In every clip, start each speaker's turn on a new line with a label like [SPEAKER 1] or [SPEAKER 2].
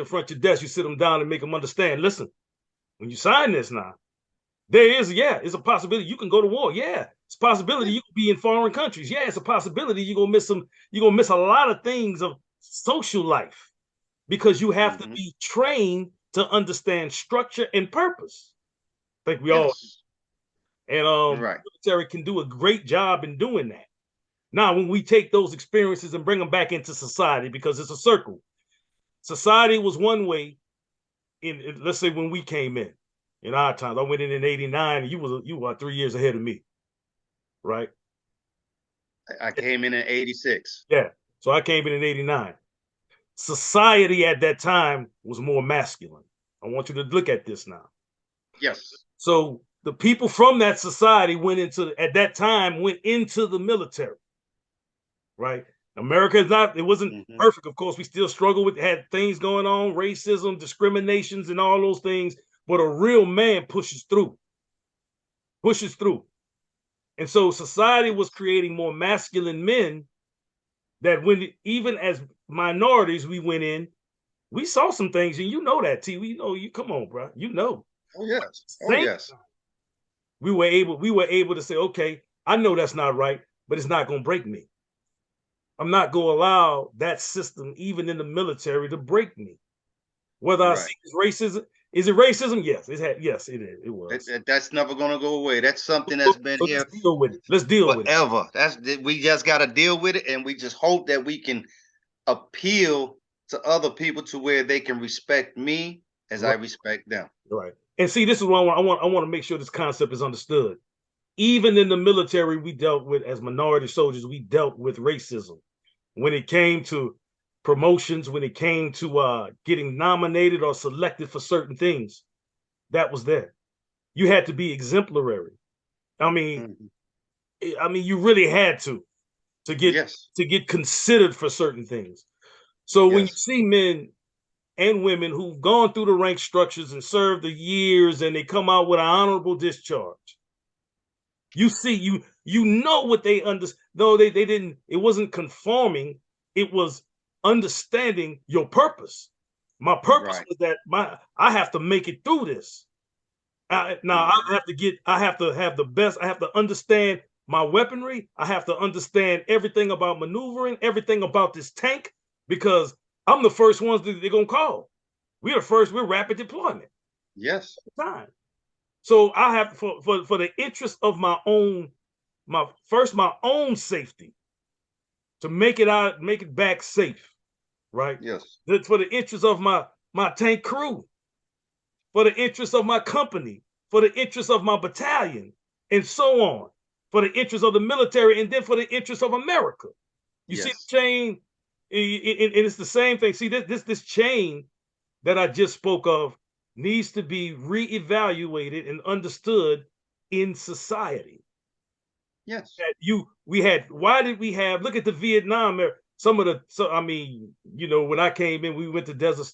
[SPEAKER 1] in front of your desk, you sit them down and make them understand. Listen, when you sign this now, it's a possibility you can go to war. Yeah, it's a possibility you can be in foreign countries. Yeah, it's a possibility you're gonna miss a lot of things of social life because you have to be trained to understand structure and purpose. I think we all
[SPEAKER 2] Yes.
[SPEAKER 1] and
[SPEAKER 2] Right.
[SPEAKER 1] military can do a great job in doing that. Now, when we take those experiences and bring them back into society, because it's a circle. Society was one way let's say when we came in our times. I went in '89, and you were 3 years ahead of me, right?
[SPEAKER 2] I came in 86.
[SPEAKER 1] Yeah. So I came in '89. Society at that time was more masculine. I want you to look at this now.
[SPEAKER 2] Yes.
[SPEAKER 1] So the people from that society at that time went into the military, right? America is not, it wasn't perfect. Of course, we still struggle had things going on, racism, discriminations, and all those things. But a real man pushes through. And so society was creating more masculine men that even as minorities, we went in, we saw some things, and you know that, T. We know you. Come on, bro. You know.
[SPEAKER 2] Oh yes. Oh
[SPEAKER 1] Same.
[SPEAKER 2] yes.
[SPEAKER 1] We were able to say, okay, I know that's not right, but it's not going to break me. I'm not going to allow that system, even in the military, to break me. Whether I
[SPEAKER 2] Right.
[SPEAKER 1] see it's racism, is it racism? Yes, yes, it is. It
[SPEAKER 2] That,
[SPEAKER 1] was.
[SPEAKER 2] that's never gonna go away. That's something that's been
[SPEAKER 1] So let's
[SPEAKER 2] here
[SPEAKER 1] deal with it. Let's deal with it.
[SPEAKER 2] forever. We just got to deal with it, and we just hope that we can appeal to other people to where they can respect me as I
[SPEAKER 1] Right.
[SPEAKER 2] respect them.
[SPEAKER 1] Right. And see, this is what I want to make sure this concept is understood. Even in the military, we dealt with, as minority soldiers, we dealt with racism. When it came to promotions, when it came to getting nominated or selected for certain things, that was there. You had to be exemplary. I mean,
[SPEAKER 2] Mhm.
[SPEAKER 1] you really had to get
[SPEAKER 2] Yes.
[SPEAKER 1] to get considered for certain things. So when you
[SPEAKER 2] Yes.
[SPEAKER 1] see men and women who've gone through the rank structures and served the years and they come out with an honorable discharge, you see, you know what they understand. No, they didn't, it wasn't conforming, it was understanding your purpose. My purpose
[SPEAKER 2] Right.
[SPEAKER 1] was that I have to make it through this. Now
[SPEAKER 2] Mhm.
[SPEAKER 1] I have to have the best, I have to understand my weaponry, I have to understand everything about maneuvering, everything about this tank, because I'm the first ones that they're gonna call. We're rapid deployment
[SPEAKER 2] Yes.
[SPEAKER 1] time. So I have for the interest of my own safety, to make it back safe, right?
[SPEAKER 2] Yes.
[SPEAKER 1] For the interest of my tank crew, for the interest of my company, for the interest of my battalion, and so on, for the interest of the military, and then for the interest of America. You see the
[SPEAKER 2] Yes.
[SPEAKER 1] chain, and it's the same thing. See this chain that I just spoke of needs to be reevaluated and understood in society.
[SPEAKER 2] Yes.
[SPEAKER 1] That we had Why did we have, look at the Vietnam era, I mean, when I came in, we went to Desert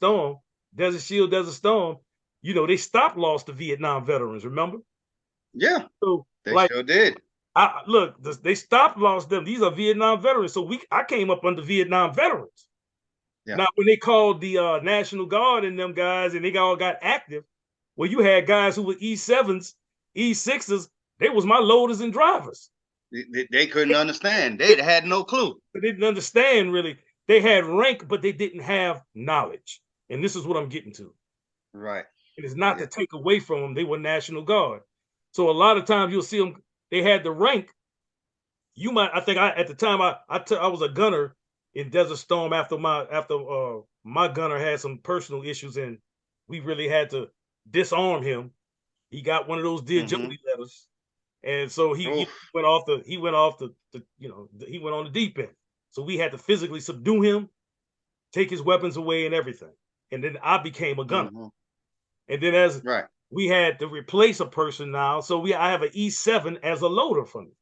[SPEAKER 1] Shield, Desert Storm. They stopped loss to Vietnam veterans, remember?
[SPEAKER 2] Yeah.
[SPEAKER 1] So
[SPEAKER 2] They
[SPEAKER 1] like,
[SPEAKER 2] sure did.
[SPEAKER 1] I look, they stopped lost them. These are Vietnam veterans. So I came up under Vietnam veterans.
[SPEAKER 2] Yeah.
[SPEAKER 1] Now, when they called the National Guard and them guys, and they all got active, well, you had guys who were E7s, E6s. They was my loaders and drivers.
[SPEAKER 2] They couldn't understand. They had no clue.
[SPEAKER 1] They didn't understand really. They had rank, but they didn't have knowledge. And this is what I'm getting to.
[SPEAKER 2] Right.
[SPEAKER 1] It is not to
[SPEAKER 2] Yeah.
[SPEAKER 1] take away from them. They were National Guard. So a lot of times you'll see them, they had the rank. I think at the time I was a gunner in Desert Storm after my gunner had some personal issues, and we really had to disarm him. He got one of those Dear
[SPEAKER 2] Hmm.
[SPEAKER 1] Jody letters, and so he
[SPEAKER 2] Oof.
[SPEAKER 1] he went on the deep end. So we had to physically subdue him, take his weapons away and everything. And then I became a gunner.
[SPEAKER 2] Hmm.
[SPEAKER 1] And then as
[SPEAKER 2] Right.
[SPEAKER 1] we had to replace a person now, so I have an E7 as a loader for me,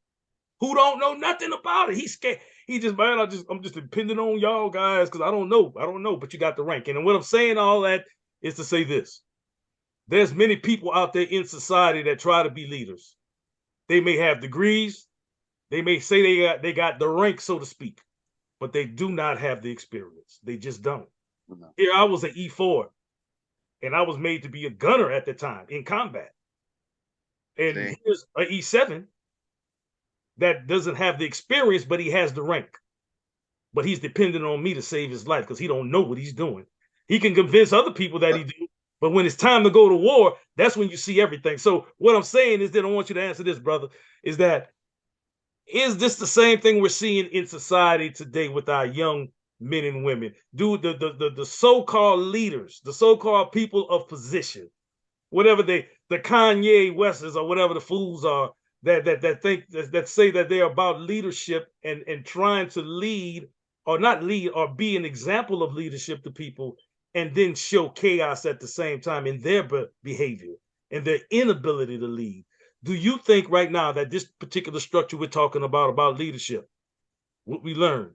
[SPEAKER 1] who don't know nothing about it. He's scared. He just, man, I'm just depending on y'all guys because I don't know. I don't know, but you got the rank. And what I'm saying all that is to say this. There's many people out there in society that try to be leaders. They may have degrees, they may say they got the rank, so to speak, but they do not have the experience. They just don't.
[SPEAKER 2] No.
[SPEAKER 1] Here I was an E4, and I was made to be a gunner at the time in combat. And
[SPEAKER 2] See?
[SPEAKER 1] here's an E7 that doesn't have the experience, but he has the rank. But he's dependent on me to save his life because he don't know what he's doing. He can convince other people that he do, but when it's time to go to war, that's when you see everything. So what I'm saying is that I want you to answer this, brother, is this the same thing we're seeing in society today with our young men and women? Do the so-called leaders, the so-called people of position, whatever the Kanye Wests or whatever the fools are that think that say that they're about leadership and trying to lead or not lead or be an example of leadership to people, and then show chaos at the same time in their behavior and their inability to lead. Do you think right now that this particular structure we're talking about leadership, what we learned,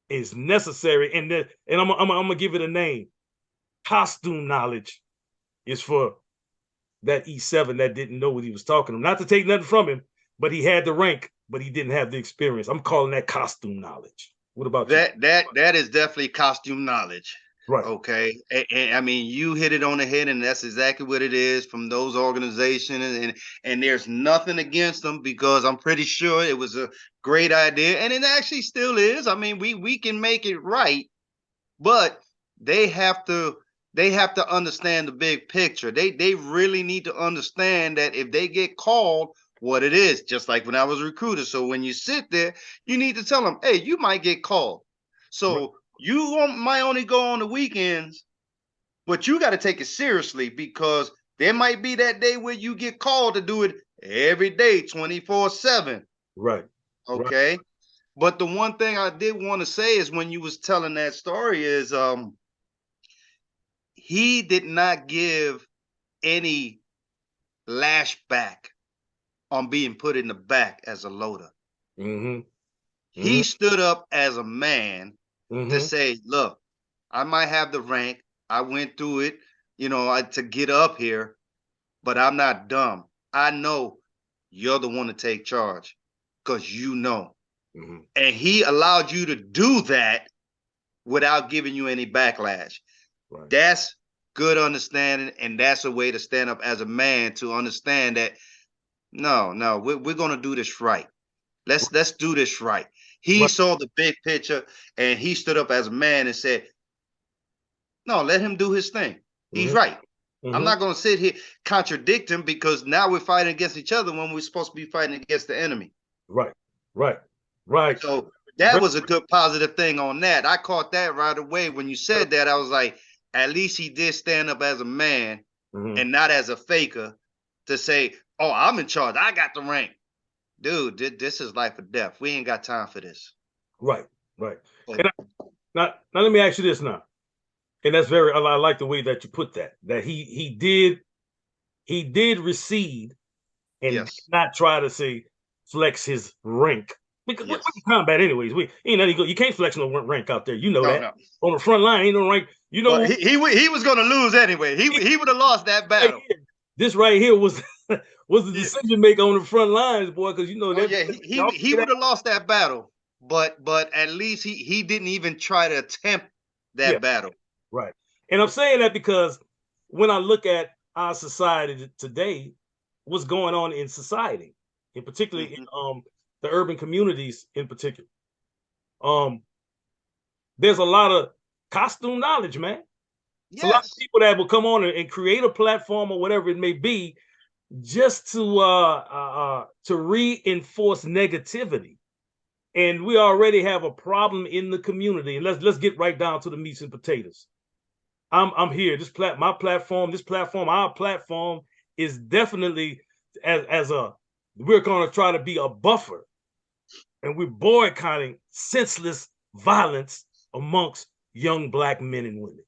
[SPEAKER 1] is necessary? And I'm gonna give it a name. Costume knowledge is for that E7 that didn't know what he was talking about. Not to take nothing from him, but he had the rank, but he didn't have the experience. I'm calling that costume knowledge. What about you?
[SPEAKER 2] That is definitely costume knowledge.
[SPEAKER 1] Right.
[SPEAKER 2] Okay, and I mean, you hit it on the head, and that's exactly what it is from those organizations. And there's nothing against them, because I'm pretty sure it was a great idea, and it actually still is. I mean, we can make it right, but they have to understand the big picture. They really need to understand that if they get called, what it is. Just like when I was recruited. So when you sit there, you need to tell them, hey, you might get called.
[SPEAKER 1] Right.
[SPEAKER 2] So you might only go on the weekends, but you got to take it seriously, because there might be that day where you get called to do it every day, 24/7.
[SPEAKER 1] Right. Right.
[SPEAKER 2] Okay. But the one thing I did want to say is, when you was telling that story, is he did not give any lashback on being put in the back as a loader.
[SPEAKER 1] Mm-hmm.
[SPEAKER 2] He stood up as a man to
[SPEAKER 1] Mm-hmm.
[SPEAKER 2] say, look, I might have the rank. I went through it, to get up here, but I'm not dumb. I know you're the one to take charge, because you know.
[SPEAKER 1] Mm-hmm.
[SPEAKER 2] And he allowed you to do that without giving you any backlash.
[SPEAKER 1] Right.
[SPEAKER 2] That's good understanding, and that's a way to stand up as a man, to understand that no, we're gonna do this right. Let's do this right. He
[SPEAKER 1] Right.
[SPEAKER 2] saw the big picture, and he stood up as a man and said, no, let him do his thing. He's
[SPEAKER 1] Mm-hmm.
[SPEAKER 2] right. I'm
[SPEAKER 1] Mm-hmm.
[SPEAKER 2] not gonna sit here contradict him, because now we're fighting against each other when we're supposed to be fighting against the enemy.
[SPEAKER 1] Right. Right. Right.
[SPEAKER 2] So that was a good positive thing on that. I caught that right away when you said that. I was like, at least he did stand up as a man,
[SPEAKER 1] Mm-hmm.
[SPEAKER 2] and not as a faker, to say, oh, I'm in charge. I got the rank. Dude, this is life or death. We ain't got time for this.
[SPEAKER 1] Right. Right.
[SPEAKER 2] But
[SPEAKER 1] And now let me ask you this now. And that's very I like the way that you put that. That he did recede and did
[SPEAKER 2] yes,
[SPEAKER 1] not try to say flex his rank. Because we're
[SPEAKER 2] yes.
[SPEAKER 1] in combat anyways. We ain't nothing you can't flex no rank out there. You know
[SPEAKER 2] No,
[SPEAKER 1] that.
[SPEAKER 2] no.
[SPEAKER 1] On the front line, ain't no rank. You
[SPEAKER 2] Well,
[SPEAKER 1] know
[SPEAKER 2] he was gonna lose anyway. He would have lost that
[SPEAKER 1] right
[SPEAKER 2] battle.
[SPEAKER 1] here. This right here was was the
[SPEAKER 2] Yeah.
[SPEAKER 1] decision maker on the front lines, boy, because you know
[SPEAKER 2] Oh
[SPEAKER 1] that
[SPEAKER 2] yeah,
[SPEAKER 1] y'all
[SPEAKER 2] he
[SPEAKER 1] get
[SPEAKER 2] would
[SPEAKER 1] out.
[SPEAKER 2] have lost that battle. But at least he didn't even try to attempt
[SPEAKER 1] Yeah,
[SPEAKER 2] that battle.
[SPEAKER 1] right. And I'm saying that because when I look at our society today, what's going on in society, in particularly in
[SPEAKER 2] Hmm.
[SPEAKER 1] the urban communities in particular, um, there's a lot of costume knowledge, man. It's a lot of
[SPEAKER 2] Yes.
[SPEAKER 1] people that will come on and create a platform or whatever it may be, just to reinforce negativity. And we already have a problem in the community. And let's get right down to the meats and potatoes. I'm here. My platform, our platform is definitely as a we're going to try to be a buffer, and we're boycotting senseless violence amongst young black men and women.